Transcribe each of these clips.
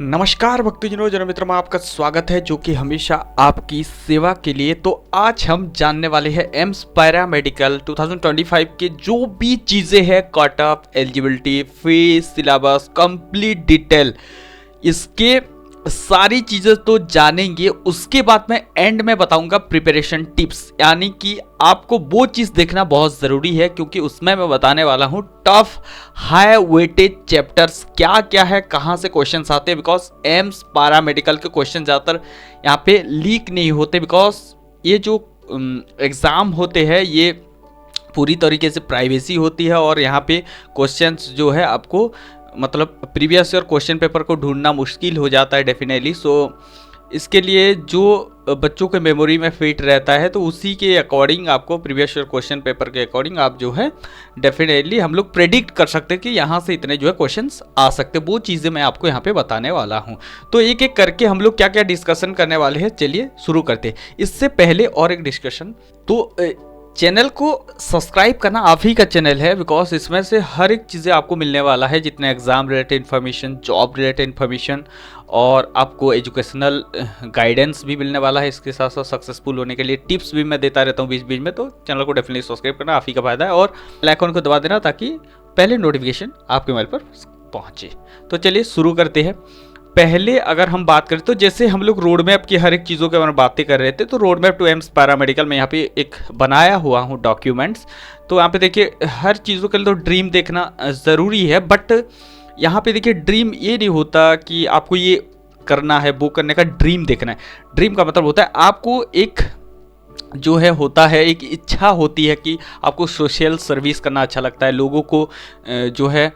नमस्कार भक्तजनों, जन मित्रों में आपका स्वागत है जो कि हमेशा आपकी सेवा के लिए। तो आज हम जानने वाले हैं एम्स पैरा मेडिकल 2025 के जो भी चीज़ें हैं, cut off, eligibility, fees, syllabus, complete detail, इसके सारी चीज़ें तो जानेंगे। उसके बाद मैं एंड में बताऊंगा प्रिपरेशन टिप्स, यानी कि आपको वो चीज़ देखना बहुत ज़रूरी है क्योंकि उसमें मैं बताने वाला हूँ टफ हाई वेटेज चैप्टर्स क्या क्या है, कहाँ से क्वेश्चंस आते हैं। बिकॉज एम्स पैरा मेडिकल के क्वेश्चन ज़्यादातर यहाँ पे लीक नहीं होते, बिकॉज ये जो एग्ज़ाम होते हैं ये पूरी तरीके से प्राइवेसी होती है और यहाँ पे क्वेश्चंस जो है आपको मतलब प्रीवियस ईयर क्वेश्चन पेपर को ढूंढना मुश्किल हो जाता है डेफिनेटली। सो इसके लिए जो बच्चों के मेमोरी में फिट रहता है तो उसी के अकॉर्डिंग आपको प्रीवियस ईयर क्वेश्चन पेपर के अकॉर्डिंग आप जो है डेफिनेटली हम लोग प्रेडिक्ट कर सकते हैं कि यहाँ से इतने जो है क्वेश्चंस आ सकते हैं। वो चीज़ें मैं आपको यहाँ पे बताने वाला हूँ। तो एक एक करके हम लोग क्या क्या डिस्कशन करने वाले हैं, चलिए शुरू करते हैं। इससे पहले और एक डिस्कशन, तो चैनल को सब्सक्राइब करना आप ही का चैनल है, बिकॉज इसमें से हर एक चीज़ें आपको मिलने वाला है, जितने exam related information, job related information और आपको एजुकेशनल गाइडेंस भी मिलने वाला है। इसके साथ साथ सक्सेसफुल होने के लिए टिप्स भी मैं देता रहता हूँ बीच बीच में। तो चैनल को डेफिनेटली सब्सक्राइब करना आप ही का फायदा है और बेल आइकन को दबा देना ताकि पहले नोटिफिकेशन आपके मोबाइल पर पहुँचे। तो चलिए शुरू करते हैं। पहले अगर हम बात करें तो जैसे हम लोग रोड मैप की हर एक चीज़ों के बारे में बातें कर रहे थे, तो road map to AIIMS paramedical में यहाँ पे एक बनाया हुआ हूँ डॉक्यूमेंट्स। तो यहाँ पे देखिए हर चीज़ों के लिए तो ड्रीम देखना ज़रूरी है, बट यहाँ पे देखिए ड्रीम ये नहीं होता कि आपको ये करना है, वो करने का ड्रीम देखना है। ड्रीम का मतलब होता है आपको एक जो है होता है एक इच्छा होती है कि आपको सोशल सर्विस करना अच्छा लगता है, लोगों को जो है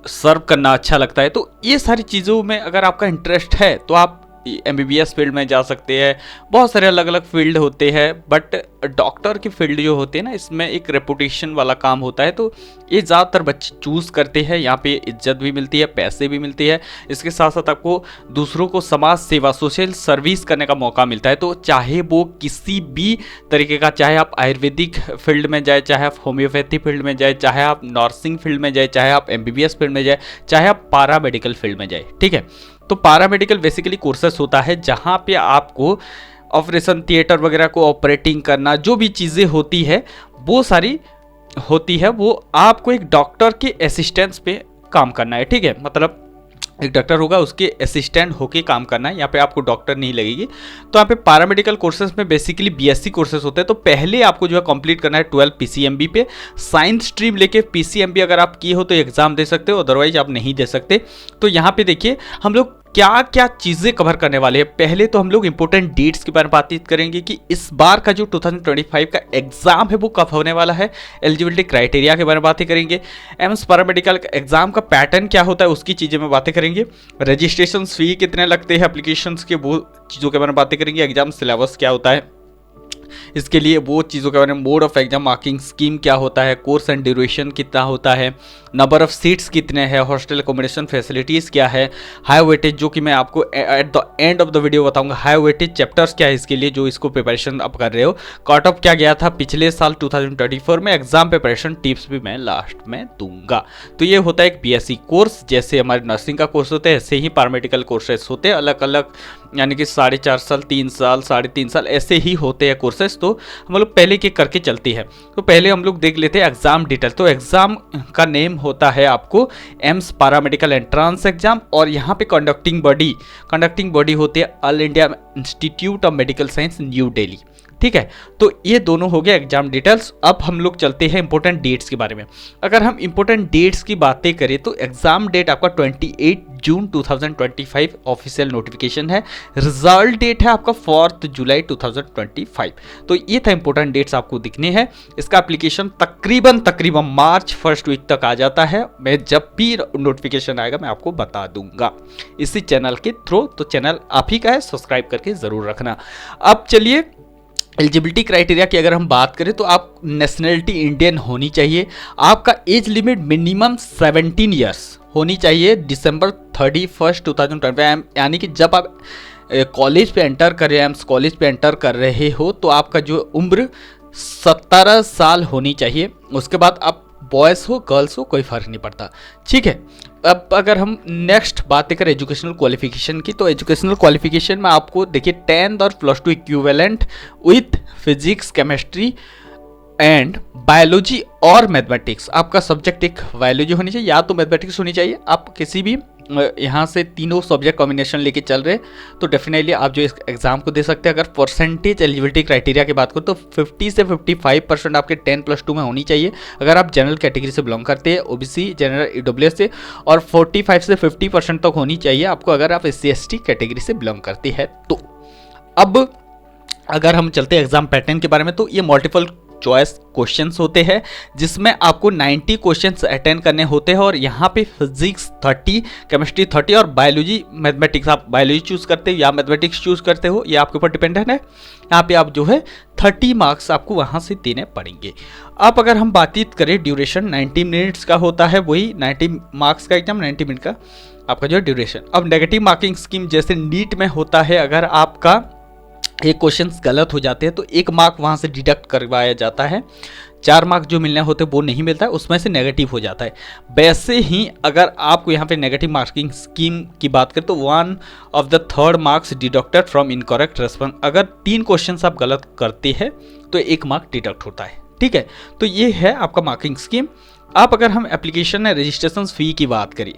सर्व करना अच्छा लगता है। तो ये सारी चीज़ों में अगर आपका इंटरेस्ट है तो आप MBBS फील्ड में जा सकते हैं। बहुत सारे अलग अलग फील्ड होते हैं, बट डॉक्टर की फील्ड जो होते हैं ना, इसमें एक रेपुटेशन वाला काम होता है, तो ये ज़्यादातर बच्चे चूज़ करते हैं। यहाँ पे इज्जत भी मिलती है, पैसे भी मिलते हैं, इसके साथ साथ आपको दूसरों को समाज सेवा, सोशल सर्विस करने का मौका मिलता है। तो चाहे वो किसी भी तरीके का, चाहे आप आयुर्वेदिक फील्ड में जाए, चाहे आप होम्योपैथी फील्ड में जाए, चाहे आप नर्सिंग फील्ड में जाए, चाहे आप MBBS फील्ड में जाए, चाहे आप पैरा मेडिकल फील्ड में जाए, ठीक है। तो पैरा मेडिकल बेसिकली कोर्सेस होता है जहाँ पे आपको ऑपरेशन थिएटर वगैरह को ऑपरेटिंग करना, जो भी चीज़ें होती है वो सारी होती है, वो आपको एक डॉक्टर के असिस्टेंस पे काम करना है, ठीक है। मतलब एक डॉक्टर होगा, उसके असिस्टेंट होके काम करना है। यहाँ पे आपको डॉक्टर नहीं लगेगी। तो यहाँ पे पैरामेडिकल कोर्सेज में बेसिकली BSc कोर्सेज होते हैं। तो पहले आपको जो है कंप्लीट करना है 12 PCMB पे। साइंस स्ट्रीम लेके PCMB अगर आप किए हो तो एग्जाम दे सकते हो, अदरवाइज आप नहीं दे सकते। तो यहाँ पे देखिए हम लोग क्या क्या चीज़ें कवर करने वाले हैं। पहले तो हम लोग इंपॉर्टेंट डेट्स के बारे में बातचीत करेंगे कि इस बार का जो 2025 का एग्जाम है वो कब होने वाला है। एलिजिबिलिटी क्राइटेरिया के बारे में बातें करेंगे। एम्स पैरामेडिकल एग्जाम का पैटर्न क्या होता है उसकी चीज़ें में बातें करेंगे। रजिस्ट्रेशन फी कितने लगते हैं एप्लीकेशंस के, वो चीज़ों के बारे में बातें करेंगे। एग्जाम सिलेबस क्या होता है इसके लिए, वो चीज़ों के बारे में। Mode of exam marking scheme क्या होता है, कोर्स एंड ड्यूरेशन कितना होता है, नंबर ऑफ सीट्स कितने हैं, हॉस्टल अकोमोडेशन फैसिलिटीज़ क्या है, हाई वेटेज जो कि मैं आपको at the end of the video बताऊंगा, हाई वेटेज चैप्टर्स क्या है इसके लिए जो इसको प्रिपरेशन आप कर रहे हो, कट ऑफ क्या गया था पिछले साल 2024 में, एग्जाम प्रिपरेशन टिप्स भी मैं लास्ट में दूंगा। तो ये होता है एक BSc कोर्स, जैसे हमारे नर्सिंग का कोर्स होता है ऐसे ही पैरामेडिकल कोर्सेस होते हैं, अलग अलग, यानी कि 4.5 साल, 3 साल, 3.5 साल ऐसे ही होते हैं कोर्सेस। तो हम लोग पहले के करके चलती है। तो पहले हम लोग देख लेते हैं एग्जाम डिटेल। तो एग्जाम का नेम होता है आपको एम्स पैरामेडिकल एंट्रेंस एग्जाम, और यहाँ पे कंडक्टिंग बॉडी होती है all India institute of medical science new Delhi, ठीक है। तो ये दोनों हो गए एग्जाम डिटेल्स। अब हम लोग चलते हैं इंपॉर्टेंट डेट्स के बारे में। अगर हम इंपॉर्टेंट डेट्स की बातें करें तो एग्जाम डेट आपका 28 जून 2025 ऑफिशियल नोटिफिकेशन है। रिजल्ट डेट है आपका 4 जुलाई 2025। तो ये था इंपॉर्टेंट डेट्स आपको दिखने हैं। इसका एप्लीकेशन तकरीबन मार्च फर्स्ट वीक तक आ जाता है। मैं जब भी नोटिफिकेशन आएगा मैं आपको बता दूंगा इसी चैनल के थ्रू। तो चैनल आप ही का है, सब्सक्राइब करके जरूर रखना। अब चलिए एलिजिबिलिटी क्राइटेरिया की अगर हम बात करें तो आप नेशनलिटी इंडियन होनी चाहिए। आपका एज लिमिट मिनिमम 17 ईयर्स होनी चाहिए दिसंबर 31, 2025, यानी कि जब आप कॉलेज पे एंटर कर रहे हैं, एम्स कॉलेज पे एंटर कर रहे हो तो आपका जो उम्र 17 साल होनी चाहिए। उसके बाद आप बॉयज़ हो गर्ल्स हो कोई फ़र्क नहीं पड़ता, ठीक है। अब अगर हम नेक्स्ट बातें करें एजुकेशनल क्वालिफिकेशन की, तो एजुकेशनल क्वालिफिकेशन में आपको देखिए 10th और +2 equivalent with physics chemistry and biology और मैथमेटिक्स। आपका सब्जेक्ट एक बायोलॉजी होनी चाहिए या तो मैथमेटिक्स होनी चाहिए। आप किसी भी यहाँ से तीनों सब्जेक्ट कॉम्बिनेशन लेके चल रहे तो डेफिनेटली आप जो इस एग्जाम को दे सकते हैं। अगर परसेंटेज एलिजिबिलिटी क्राइटेरिया की बात करूँ तो 50 से 55% आपके 10+2 में होनी चाहिए अगर आप जनरल कैटेगरी से बिलोंग करते हैं, ओबीसी, जनरल, ईडब्ल्यूएस से, और 45 से 50% तक होनी चाहिए आपको अगर आप SC/ST कैटेगरी से बिलोंग करते हैं। तो अब अगर हम चलते हैं एग्जाम पैटर्न के बारे में, तो ये मल्टीपल चॉइस क्वेश्चंस होते हैं जिसमें आपको 90 क्वेश्चंस अटेंड करने होते हैं, और यहाँ पे फिजिक्स 30, केमिस्ट्री 30 और बायोलॉजी मैथमेटिक्स, आप बायोलॉजी चूज करते हो या मैथमेटिक्स चूज करते हो ये आपके ऊपर डिपेंडेंट है। यहाँ पे आप जो है 30 मार्क्स आपको वहाँ से देने पड़ेंगे। अब अगर हम बातचीत करें ड्यूरेशन 90 मिनट्स का होता है, वही 90 मार्क्स का एग्जाम 90 मिनट का आपका जो है ड्यूरेशन। अब नेगेटिव मार्किंग स्कीम जैसे नीट में होता है, अगर आपका एक क्वेश्चन गलत हो जाते हैं तो 1 मार्क वहाँ से डिडक्ट करवाया जाता है, 4 मार्क जो मिलने होते हैं वो नहीं मिलता है, उसमें से नेगेटिव हो जाता है। वैसे ही अगर आपको यहाँ पे नेगेटिव मार्किंग स्कीम की बात करें तो 1 of the 3rd marks deducted from incorrect response. अगर 3 क्वेश्चन आप गलत करते हैं तो 1 मार्क डिडक्ट होता है, ठीक है। तो ये है आपका मार्किंग स्कीम। आप अगर हम एप्लीकेशन रजिस्ट्रेशन फ़ी की बात करें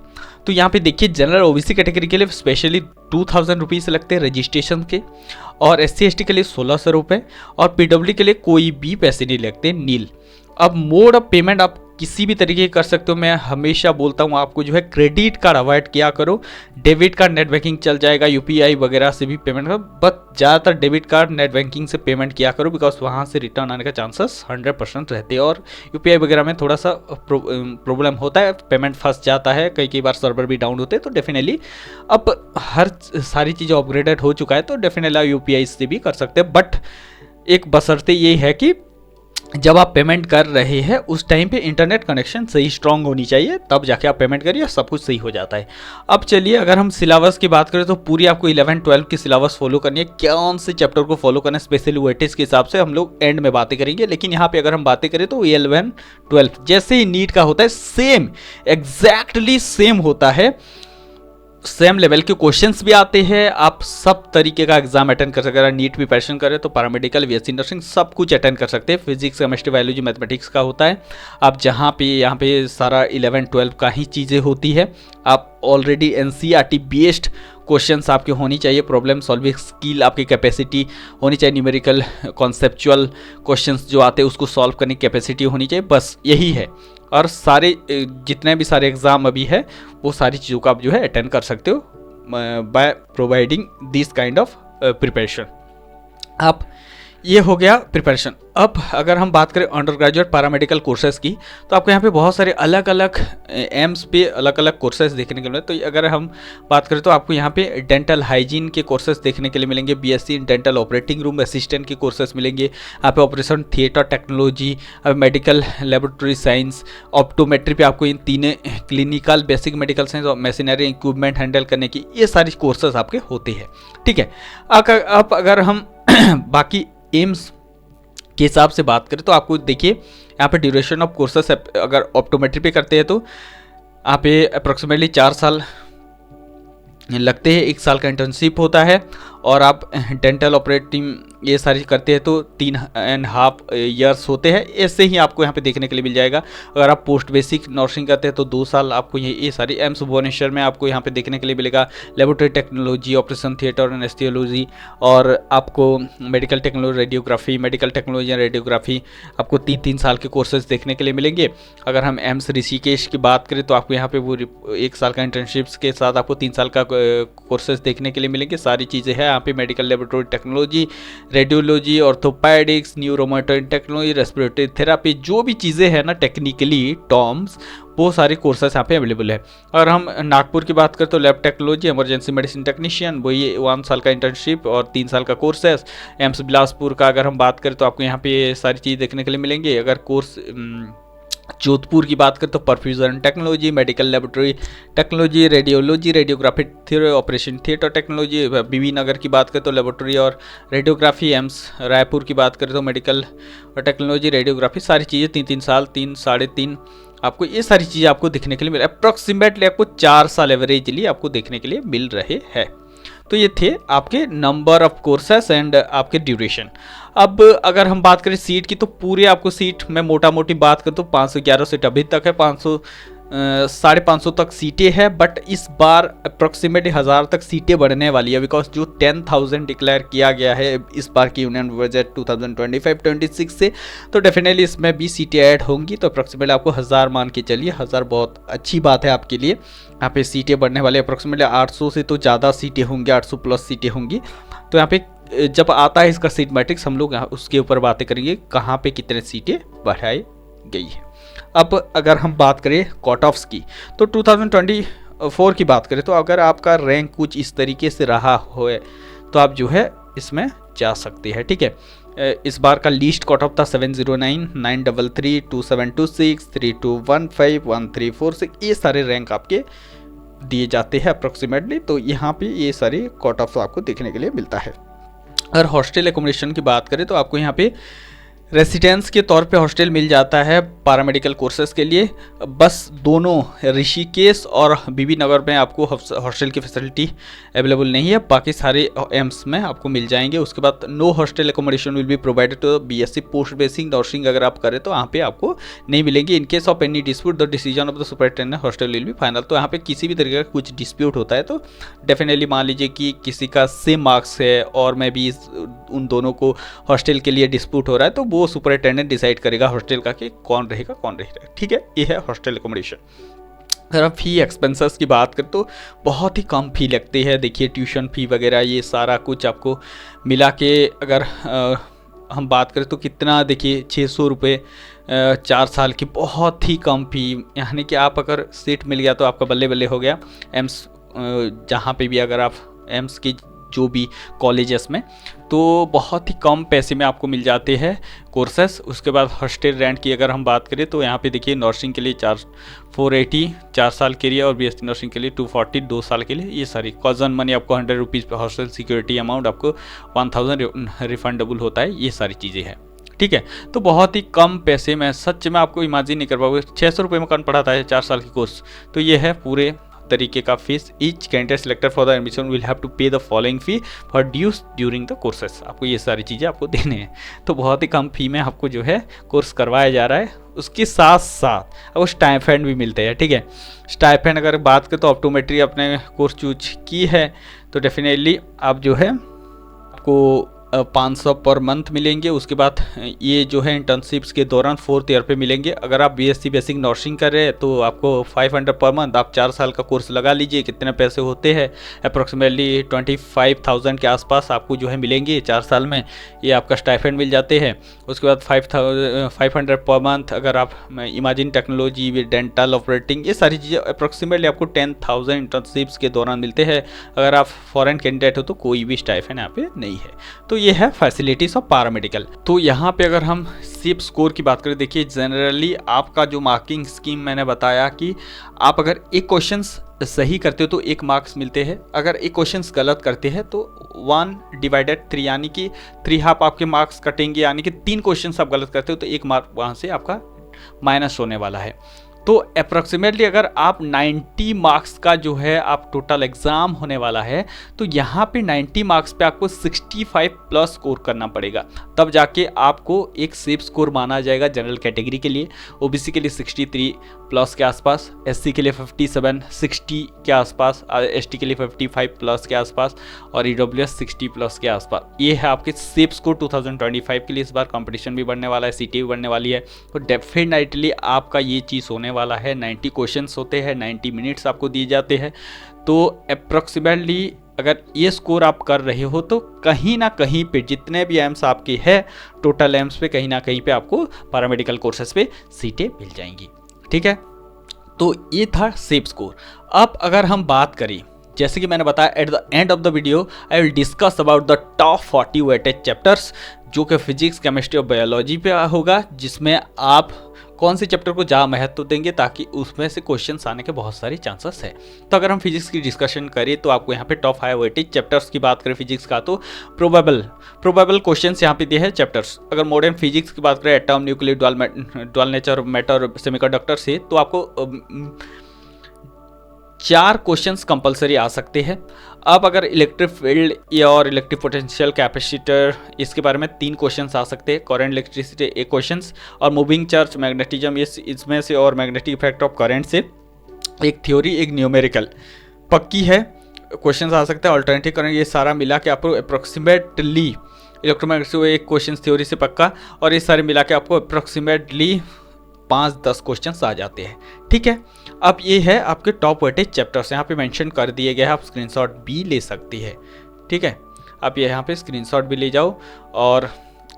तो यहाँ पे देखिए जनरल ओबीसी कैटेगरी के लिए स्पेशली 2000 रुपीज़ लगते हैं रजिस्ट्रेशन के, और SC/ST के लिए 1600 रुपये, और PWD के लिए कोई भी पैसे नहीं लगते, नील। अब मोड ऑफ पेमेंट आप किसी भी तरीके कर सकते हो। मैं हमेशा बोलता हूँ आपको जो है क्रेडिट कार्ड अवॉइड किया करो, डेबिट कार्ड नेट बैंकिंग चल जाएगा, UPI वगैरह से भी पेमेंट करो, बट ज़्यादातर डेबिट कार्ड नेट बैंकिंग से पेमेंट किया करो, बिकॉज वहाँ से रिटर्न आने का चांसेस 100% रहते हैं। और UPI वगैरह में थोड़ा सा प्रॉब्लम होता है, पेमेंट फंस जाता है, कई बार सर्वर भी डाउन होते हैं। तो डेफिनेटली अब हर सारी चीज़ें अपग्रेडेड हो चुका है तो डेफिनेटली UPI से भी कर सकते हैं, बट एक बशर्ते ये है कि जब आप पेमेंट कर रहे हैं उस टाइम पे इंटरनेट कनेक्शन सही स्ट्रांग होनी चाहिए, तब जाके आप पेमेंट करिए, सब कुछ सही हो जाता है। अब चलिए अगर हम सिलेबस की बात करें तो पूरी आपको 11-12 की सिलेबस फॉलो करनी है। कौन से चैप्टर को फॉलो करना है स्पेशली वेटेज के हिसाब से हम लोग एंड में बातें करेंगे, लेकिन यहाँ पे अगर हम बातें करें तो 11-12 जैसे ही नीट का होता है सेम, एग्जैक्टली सेम होता है, सेम लेवल के क्वेश्चंस भी आते हैं। आप सब तरीके का एग्जाम अटेंड कर सकते हैं। अगर नीट प्रिपरेशन करें तो पैरामेडिकल, BSc नर्सिंग सब कुछ अटेंड कर सकते हैं। फिजिक्स, केमिस्ट्री, बायोलॉजी, मैथमेटिक्स का होता है। आप जहाँ पे यहाँ पे सारा 11-12 का ही चीज़ें होती है। आप ऑलरेडी NCERT बेस्ड क्वेश्चंस आपके होनी चाहिए, प्रॉब्लम सॉल्विंग स्किल आपकी कैपेसिटी होनी चाहिए, न्यूमेरिकल कॉन्सेप्चुअल क्वेश्चंस जो आते हैं उसको सॉल्व करने की कैपेसिटी होनी चाहिए, बस यही है। और सारे जितने भी सारे एग्ज़ाम अभी है वो सारी चीज़ों का आप जो है अटेंड कर सकते हो by providing this kind of preparation. आप ये हो गया प्रिपरेशन। अब अगर हम बात करें अंडर ग्रेजुएट पैरामेडिकल कोर्सेज़ की तो आपको यहाँ पे बहुत सारे अलग अलग एम्स पे अलग अलग कोर्सेज़ देखने के लिए। तो अगर हम बात करें तो आपको यहाँ पे डेंटल हाइजीन के कोर्सेज़ देखने के लिए मिलेंगे, BSc dental operating room assistant के कोर्सेज़ मिलेंगे, यहाँ पे operation theatre technology, medical laboratory science, optometry पे आपको इन तीनों क्लिनिकल, बेसिक मेडिकल साइंस और मशीनरी इक्विपमेंट हैंडल करने की ये सारी कोर्सेज़ आपके होते हैं, ठीक है। अब अगर हम बाकी एम्स के हिसाब से बात करें तो आपको देखिए यहाँ पे ड्यूरेशन ऑफ कोर्सेस अगर ऑप्टोमेट्री पे करते हैं तो यहाँ पे अप्रोक्सीमेटली 4 साल लगते हैं, 1 साल का इंटर्नशिप होता है, और आप डेंटल ऑपरेटिंग ये सारी करते हैं तो 3.5 ईयर्स होते हैं। ऐसे ही आपको यहाँ पे देखने के लिए मिल जाएगा। अगर आप पोस्ट बेसिक नर्सिंग करते हैं तो 2 साल आपको ये सारी एम्स भुवनेश्वर में आपको यहाँ पे देखने के लिए मिलेगा। Laboratory technology, operation theatre, anaesthesiology, और आपको medical technology, radiography, medical technology and radiography आपको 3 साल के कोर्सेज देखने के लिए मिलेंगे। अगर हम एम्स ऋषिकेश की बात करें तो आपको यहाँ पे वो 1 साल का इंटर्नशिप्स के साथ आपको 3 साल का कोर्सेज देखने के लिए मिलेंगे। सारी चीज़ें हैं यहाँ पे, medical laboratory technology, radiology, orthopaedics, neuromotor technology, respiratory therapy, जो भी चीज़ें हैं ना टेक्निकली टर्म्स, वो सारे कोर्सेस यहाँ पे अवेलेबल है। और हम नागपुर की बात करें तो lab technology, emergency medicine technician, वही 1 साल का इंटर्नशिप और 3 साल का कोर्सेस। एम्स बिलासपुर का अगर हम बात करें तो आपको यहाँ पे सारी चीज़ देखने के लिए मिलेंगे। अगर कोर्स जोधपुर की बात करें तो perfusion technology, medical laboratory technology, radiology, radiography theory, operation theatre technology. Bibinagar की बात करें तो लेबोरेटरी और रेडियोग्राफी। एम्स रायपुर की बात करें तो मेडिकल और टेक्नोलॉजी, रेडियोग्राफी, सारी चीज़ें 3 साल, 3 साढ़े 3 आपको ये सारी चीज़ें आपको देखने के लिए मिल अप्रॉक्सीमेटली आपको 4 साल एवरेजली आपको देखने के लिए मिल रहे हैं। तो ये थे आपके नंबर ऑफ कोर्सेस एंड आपके ड्यूरेशन। अब अगर हम बात करें सीट की, तो पूरे आपको सीट मैं मोटा मोटी बात करूँ तो 511 सीट अभी तक है, 500 तक सीटें हैं, बट इस बार अप्रॉक्सीमेटली 1000 तक सीटें बढ़ने वाली है, बिकॉज जो 10,000 डिक्लेयर किया गया है इस बार की यूनियन बजट 2025-26 से, तो डेफिनेटली इसमें भी सीटें ऐड होंगी। तो अप्रॉक्सीमेटली आपको 1000 मान के चलिए, 1000 बहुत अच्छी बात है आपके लिए। यहाँ पे सीटें बढ़ने वाली अप्रॉक्सीमेटली 800 से तो ज़्यादा सीटें होंगी, 800 प्लस सीटें होंगी। तो यहाँ पे जब आता है इसका सीट मैट्रिक्स, हम लोग उसके ऊपर बातें करेंगे कहाँ पे कितने सीटें बढ़ाई गई है। अब अगर हम बात करें कट ऑफ्स की, तो 2024 की बात करें तो अगर आपका रैंक कुछ इस तरीके से रहा हो तो आप जो है इसमें जा सकते हैं, ठीक है। इस बार का लीस्ट कट ऑफ था 709, 933, 2726, 3215, 1346, ये सारे रैंक आपके दिए जाते हैं अप्रोक्सीमेटली। तो यहाँ पे ये सारे कट ऑफ आपको देखने के लिए मिलता है। अगर हॉस्टल एकोमोडेशन की बात करें तो आपको यहाँ पे रेसिडेंस के तौर पे हॉस्टल मिल जाता है पैरामेडिकल कोर्सेज के लिए। बस दोनों ऋषिकेश और बीबी नगर में आपको हॉस्टल की फैसिलिटी अवेलेबल नहीं है, बाकी सारे एम्स में आपको मिल जाएंगे। उसके बाद no hostel accommodation will be provided to BSc post basic nursing अगर आप करें तो वहाँ पे आपको नहीं मिलेंगे। In case of any dispute the decision of the superintendent hostel will be final. तो यहाँ पे किसी भी तरीके का कुछ डिस्प्यूट होता है तो डेफिनेटली मान लीजिए कि किसी का सेम मार्क्स है और मैं भी उन दोनों को हॉस्टल के लिए डिस्प्यूट हो रहा है, तो वो सुपरिटेंडेंट डिसाइड करेगा हॉस्टल का कि कौन रहेगा कौन रहेगा, ठीक है। ये है हॉस्टल एकोमोडेशन। अगर आप फी एक्सपेंसेस की बात करें तो बहुत ही कम फी लगती है। देखिए ट्यूशन फी वगैरह ये सारा कुछ आपको मिला के अगर हम बात करें तो कितना, देखिए 600 रुपये 4 साल की, बहुत ही कम फी। यानी कि आप अगर सीट मिल गया तो आपका बल्ले बल्ले हो गया। एम्स जहाँ पे भी अगर आप एम्स की जो भी कॉलेजेस में, तो बहुत ही कम पैसे में आपको मिल जाते हैं कोर्सेस। उसके बाद हॉस्टल रेंट की अगर हम बात करें तो यहाँ पे देखिए नर्सिंग के लिए 480 4 साल के लिए और बीएससी नर्सिंग के लिए 240 2 साल के लिए। ये सारी कॉजन मनी आपको 100 रुपीज़ पे, हॉस्टल सिक्योरिटी अमाउंट आपको 1000 रिफंडेबल होता है। ये सारी चीज़ें हैं, ठीक है। तो बहुत ही कम पैसे में, सच में आपको इमेजिन नहीं कर पाओगे, 600 रुपये में कौन पढ़ाता है 4 साल की कोर्स। तो ये है पूरे तरीके का fees. Each candidate selected for the admission will have to pay the following fee for dues during the courses. आपको ये सारी चीज़ें आपको देने हैं। तो बहुत ही कम फी में आपको जो है कोर्स करवाया जा रहा है। उसके साथ साथ आपको स्टाइपेंड भी मिलते हैं, ठीक है। स्टाइपेंड अगर बात करें तो ऑप्टोमेट्री अपने कोर्स चूज की है तो डेफिनेटली आप जो है आपको 500 पर मंथ मिलेंगे। उसके बाद ये जो है इंटर्नशिप्स के दौरान 4th ईयर पे मिलेंगे। अगर आप बीएससी बेसिक नर्सिंग कर रहे हैं तो आपको 500 पर मंथ, आप 4 साल का कोर्स लगा लीजिए, कितने पैसे होते हैं अप्रोक्सीमेटली 25,000 के आसपास आपको जो है मिलेंगे 4 साल में। ये आपका स्टाइपेंड मिल जाते हैं। उसके बाद 500 पर मंथ अगर आप imagine technology with dental operating, ये सारी चीज़ें अप्रोक्सीमेटली आपको 10,000 इंटर्नशिप्स के दौरान मिलते हैं। अगर आप फॉरेन कैंडिडेट हो तो कोई भी स्टाइपेंड यहाँ पे नहीं है। तो ये है फैसिलिटीज ऑफ पैरामेडिकल। तो यहाँ पे अगर हम सीप स्कोर की बात करें, देखिए जनरली आपका जो मार्किंग स्कीम मैंने बताया कि आप अगर एक क्वेश्चन सही करते हो तो 1 मार्क्स मिलते हैं, अगर एक क्वेश्चन गलत करते हैं तो 1/3 यानी कि 3 हाफ आपके मार्क्स कटेंगे। यानी कि 3 क्वेश्चन आप गलत करते हो तो 1 मार्क वहाँ से आपका माइनस होने वाला है। तो अप्रॉक्सीमेटली अगर आप 90 मार्क्स का जो है आप टोटल एग्ज़ाम होने वाला है तो यहाँ पे 90 मार्क्स पे आपको 65 प्लस स्कोर करना पड़ेगा, तब जाके आपको एक सेफ स्कोर माना जाएगा जनरल कैटेगरी के लिए। ओबीसी के लिए 63 प्लस के आसपास, एससी के लिए 57 60 के आसपास, एसटी के लिए 55 प्लस के आसपास और ईडब्ल्यूएस 60 प्लस के आसपास। ये है आपके सेफ स्कोर 2025 के लिए। इस बार कंपटीशन भी बढ़ने वाला है, सीटी भी बढ़ने वाली है, तो डेफिनेटली आपका ये चीज़ होने वाला है। 90 क्वेश्चंस होते हैं, 90 मिनट्स आपको दिए जाते हैं। तो अप्रॉक्सीमेटली अगर ये स्कोर आप कर रहे हो तो कहीं ना कहीं पे जितने भी एम्स आपके हैं टोटल एम्स पे कहीं ना कहीं पे आपको पैरामेडिकल कोर्सेज पे सीटें मिल जाएंगी, ठीक है। तो ये था सेफ स्कोर। अब अगर हम बात करें, जैसे कि मैंने बताया at the end of the video I will discuss about the top 40 weightage chapters जो कि फिजिक्स, केमिस्ट्री और बायोलॉजी पे होगा, जिसमें आप कौन से चैप्टर को ज़्यादा महत्व देंगे, ताकि उसमें से क्वेश्चंस आने के बहुत सारे चांसेस है। तो अगर हम फिजिक्स की डिस्कशन करें तो आपको यहाँ पे टॉप 5 वेटेज चैप्टर्स की बात करें फिजिक्स का, तो प्रोबेबल क्वेश्चंस यहाँ पे दिए हैं चैप्टर्स। अगर मॉडर्न फिजिक्स की बात करें, atom, nuclear, dual nature, matter, semiconductor से, तो आपको 4 क्वेश्चंस कंपलसरी आ सकते हैं। अब अगर इलेक्ट्रिक फील्ड और इलेक्ट्रिक पोटेंशियल कैपेसिटर, इसके बारे में 3 क्वेश्चंस आ सकते हैं। करंट, इलेक्ट्रिसिटी 1 क्वेश्चंस, और मूविंग चार्ज, मैग्नेटिज्म इसमें से, और मैग्नेटिक इफेक्ट ऑफ करंट से एक थ्योरी, एक न्यूमेरिकल पक्की है क्वेश्चंस आ सकते हैं। अल्टरनेटिव करंट, ये सारा मिला के आपको अप्रोक्सीमेटली इलेक्ट्रोमैग्नेटिक एक क्वेश्चन थ्योरी से पक्का, और ये सारे मिला के आपको अप्रोक्सीमेटली 5-10 क्वेश्चंस आ जाते हैं। ठीक है, अब ये है आपके टॉप वेटेज चैप्टर्स, यहाँ पे मेंशन कर दिए गए हैं, आप स्क्रीनशॉट भी ले सकती है। ठीक है, आप ये यहाँ पे स्क्रीनशॉट भी ले जाओ, और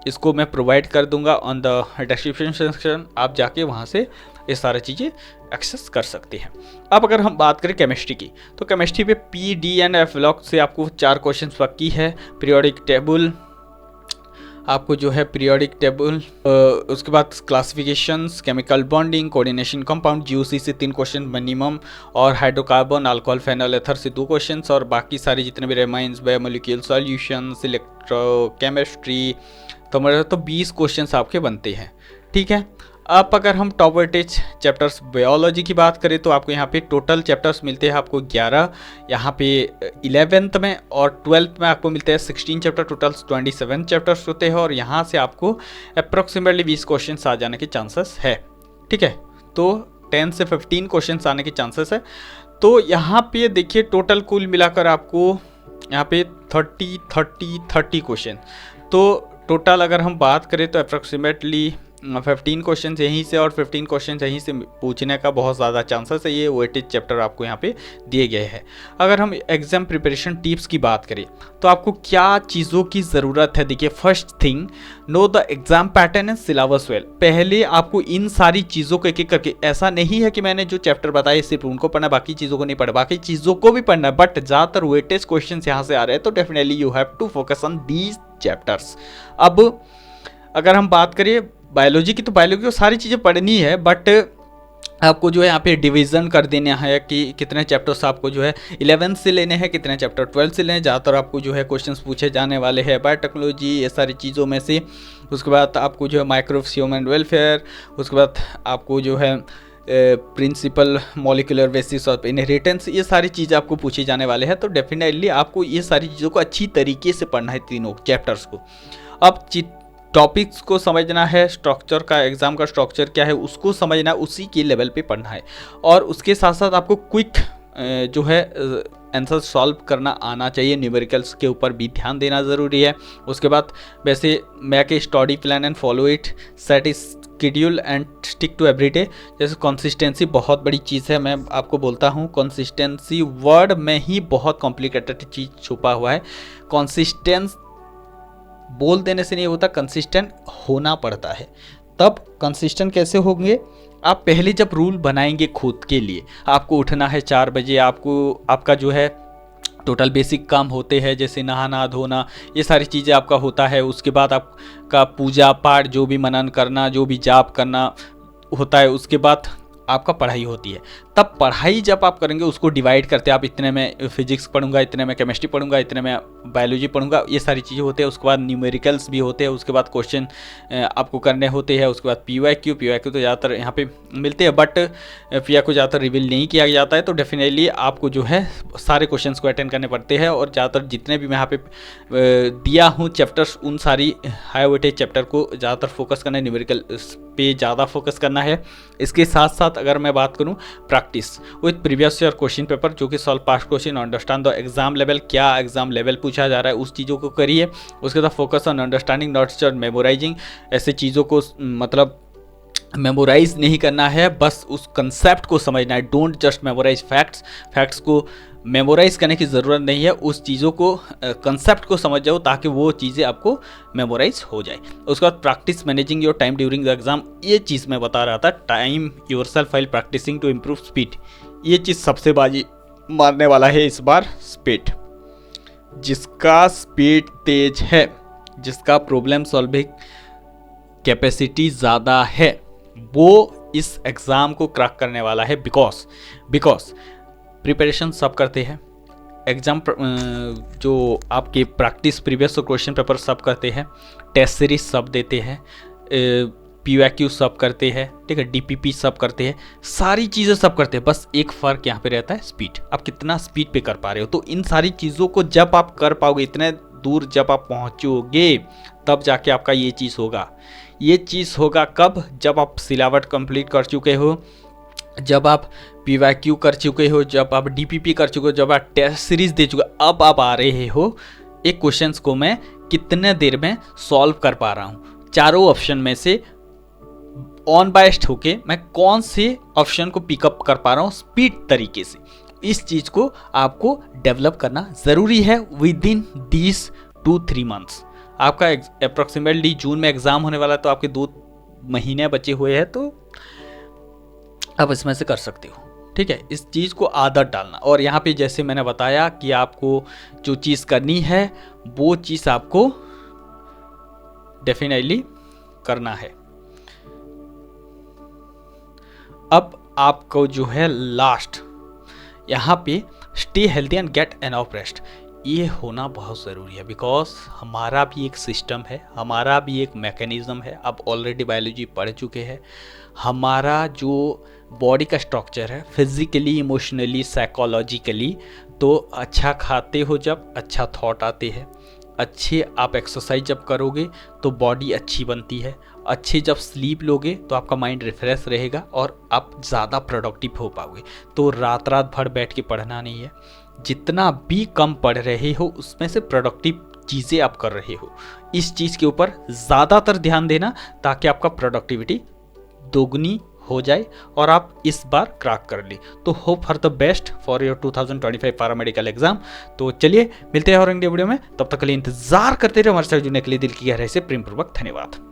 इसको मैं प्रोवाइड कर दूंगा ऑन द डिस्क्रिप्शन सेक्शन, आप जाके वहाँ से ये सारी चीज़ें एक्सेस कर सकते हैं। अब अगर हम बात करें केमिस्ट्री की, तो केमिस्ट्री पे PD एंड F ब्लॉक से आपको 4 क्वेश्चन पक्की है। पीरियोडिक टेबल, आपको जो है पीरियोडिक टेबल, उसके बाद classifications, chemical bonding, coordination compound, GOC से 3 क्वेश्चन मिनिमम, और हाइड्रोकार्बन, अल्कोहल, फेनॉल एथर से 2 क्वेश्चंस, और बाकी सारे जितने भी रेमाइंस, बायोमोलिक्यूल सॉल्यूशंस, इलेक्ट्रोकेमिस्ट्री, तो मेरे तो 20 क्वेश्चंस आपके बनते हैं। ठीक है, अब अगर हम टॉप वेटेज चैप्टर्स बायोलॉजी की बात करें, तो आपको यहाँ पे टोटल चैप्टर्स मिलते हैं आपको 11, यहाँ पे 11th में और 12th में आपको मिलते हैं 16 चैप्टर, टोटल 27 चैप्टर्स होते हैं, और यहाँ से आपको अप्रॉक्सीमेटली 20 क्वेश्चंस आ जाने के चांसेस है। ठीक है, तो 10 से 15 क्वेश्चंस आने के चांसेस है। तो यहाँ पे देखिए टोटल कुल मिलाकर आपको यहाँ पे 30 क्वेश्चन, तो टोटल अगर हम बात करें तो अप्रॉक्सीमेटली 15 क्वेश्चन यहीं से और 15 क्वेश्चन यहीं से पूछने का बहुत ज़्यादा चांसेस है। ये वेटेज चैप्टर आपको यहाँ पे दिए गए हैं। अगर हम एग्जाम प्रिपरेशन टिप्स की बात करें तो आपको क्या चीज़ों की ज़रूरत है, देखिए first thing, know the exam pattern and syllabus well. पहले आपको इन सारी चीज़ों को एक एक करके, ऐसा नहीं है कि मैंने जो चैप्टर बताए सिर्फ उनको पढ़ना, बाकी चीज़ों को नहीं पढ़ा, बाकी चीज़ों को भी पढ़ना है, बट ज़्यादातर वेटेज क्वेश्चन यहाँ से आ रहे हैं, तो definitely you have to focus on these chapters. अब अगर हम बात करें बायोलॉजी की, तो बायोलॉजी को सारी चीज़ें पढ़नी है, बट आपको जो है यहाँ पे डिवीज़न कर देना है कि कितने चैप्टर्स आपको जो है 11th से लेने हैं, कितने चैप्टर 12th से लेने हैं। ज़्यादातर आपको जो है क्वेश्चंस पूछे जाने वाले हैं बायोटेक्नोलॉजी, ये सारी चीज़ों में से। उसके बाद आपको जो है माइक्रोब्स, ह्यूमन वेलफेयर, उसके बाद आपको जो है principle molecular basis of inheritance, ये सारी चीज़ें आपको पूछी जाने वाले हैं। तो डेफिनेटली आपको ये सारी चीज़ों को अच्छी तरीके से पढ़ना है, तीनों चैप्टर्स को। अब टॉपिक्स को समझना है, स्ट्रक्चर का, एग्जाम का स्ट्रक्चर क्या है उसको समझना है, उसी के लेवल पे पढ़ना है। और उसके साथ साथ आपको क्विक जो है आंसर सॉल्व करना आना चाहिए, न्यूमेरिकल्स के ऊपर भी ध्यान देना ज़रूरी है। उसके बाद वैसे make a study plan and follow it, set is schedule and stick to everyday. जैसे कंसिस्टेंसी बहुत बड़ी चीज़ है, मैं आपको बोलता हूँ कंसिस्टेंसी वर्ड में ही बहुत कॉम्प्लिकेटेड चीज़ छुपा हुआ है। कंसिस्टेंस बोल देने से नहीं होता, कंसिस्टेंट होना पड़ता है। तब कंसिस्टेंट कैसे होंगे, आप पहले जब रूल बनाएंगे खुद के लिए, आपको उठना है 4 बजे, आपको आपका जो है टोटल बेसिक काम होते हैं, जैसे नहाना धोना, ये सारी चीज़ें आपका होता है। उसके बाद आपका पूजा पाठ, जो भी मनन करना, जो भी जाप करना होता है, उसके बाद आपका पढ़ाई होती है। तब पढ़ाई जब आप करेंगे उसको डिवाइड करते हैं, आप इतने में फिजिक्स पढ़ूंगा, इतने में केमिस्ट्री पढ़ूंगा, इतने में बायोलॉजी पढ़ूंगा, ये सारी चीज़ें होते हैं। उसके बाद न्यूमेरिकल्स भी होते हैं, उसके बाद क्वेश्चन आपको करने होते हैं, उसके बाद PYQ तो ज़्यादातर यहाँ पे मिलते हैं, बट PYQ को ज़्यादातर रिवील नहीं किया जाता है। तो डेफिनेटली आपको जो है सारे क्वेश्चन को अटेंड करने पड़ते हैं, और ज़्यादातर जितने भी मैं यहाँ पे दिया हूँ चैप्टर्स, उन सारी हाई वेटेज चैप्टर को ज़्यादातर फोकस करना है, न्यूमेरिकल पे ज़्यादा फोकस करना है। इसके साथ साथ अगर मैं बात करूँ practice with previous year question paper, जो कि solve past question, understand the exam level, क्या एग्जाम लेवल पूछा जा रहा है उस चीज़ों को करिए। उसके बाद focus on understanding not just memorising, ऐसे चीज़ों को मतलब मेमोराइज नहीं करना है, बस उस कंसेप्ट को समझना है। डोंट जस्ट मेमोराइज फैक्ट्स को मेमोराइज करने की ज़रूरत नहीं है, उस चीज़ों को कंसेप्ट को समझ जाओ ताकि वो चीज़ें आपको मेमोराइज हो जाए। उसके बाद practice managing your time during the exam, ये चीज़ मैं बता रहा था, time yourself while practising to improve speed, ये चीज़ सबसे बाजी मारने वाला है इस बार। स्पीड, जिसका स्पीड तेज है, जिसका प्रॉब्लम सॉल्विंग कैपेसिटी ज़्यादा है, वो इस एग्ज़ाम को क्रैक करने वाला है। बिकॉज प्रिपरेशन सब करते हैं, एग्ज़ाम जो आपके प्रैक्टिस प्रीवियस क्वेश्चन पेपर सब करते हैं, टेस्ट सीरीज सब देते हैं, PYQ सब करते हैं, ठीक है, DPP सब करते हैं, सारी चीज़ें सब करते हैं। बस एक फ़र्क यहाँ पे रहता है, स्पीड। आप कितना स्पीड पे कर पा रहे हो। तो इन सारी चीज़ों को जब आप कर पाओगे, इतने दूर जब आप पहुँचोगे, तब जाके आपका ये चीज़ होगा। ये चीज़ होगा कब? जब आप सिलेबस कंप्लीट कर चुके हो, जब आप PYQ कर चुके हो, जब आप DPP कर चुके हो, जब आप टेस्ट सीरीज दे चुके हो। अब आप आ रहे हो एक क्वेश्चंस को मैं कितने देर में सॉल्व कर पा रहा हूँ, चारों ऑप्शन में से ऑन बायस्ड होके मैं कौन से ऑप्शन को पिकअप कर पा रहा हूँ स्पीड तरीके से। इस चीज़ को आपको डेवलप करना ज़रूरी है विद इन दिस 2-3 मंथ्स। आपका अप्रोक्सीमेटली जून में एग्ज़ाम होने वाला है, तो आपके 2 महीने बचे हुए हैं, तो आप इसमें से कर सकते हो, ठीक है। इस चीज़ को आदत डालना। और यहाँ पे जैसे मैंने बताया कि आपको जो चीज़ करनी है वो चीज़ आपको डेफिनेटली करना है। अब आपको जो है लास्ट यहाँ पे stay healthy and get enough rest, ये होना बहुत ज़रूरी है। बिकॉज हमारा भी एक सिस्टम है, हमारा भी एक मैकेनिज़्म है। आप ऑलरेडी बायोलॉजी पढ़ चुके हैं। हमारा जो बॉडी का स्ट्रक्चर है, फिजिकली, इमोशनली, साइकोलॉजिकली, तो अच्छा खाते हो जब अच्छा थॉट आते हैं, अच्छे आप एक्सरसाइज जब करोगे तो बॉडी अच्छी बनती है, अच्छे जब स्लीप लोगे तो आपका माइंड रिफ्रेश रहेगा और आप ज़्यादा प्रोडक्टिव हो पाओगे। तो रात भर बैठ के पढ़ना नहीं है, जितना भी कम पढ़ रहे हो उसमें से प्रोडक्टिव चीज़ें आप कर रहे हो, इस चीज़ के ऊपर ज़्यादातर ध्यान देना, ताकि आपका प्रोडक्टिविटी दोगुनी हो जाए और आप इस बार क्रैक कर ले। तो hope for the best for your 2025 paramedical exam. तो चलिए मिलते हैं और अगले वीडियो में, तब तक के लिए इंतजार करते रहो हमारे साथ जुड़ने के लिए दिल की गहराई से प्रेम पूर्वक धन्यवाद।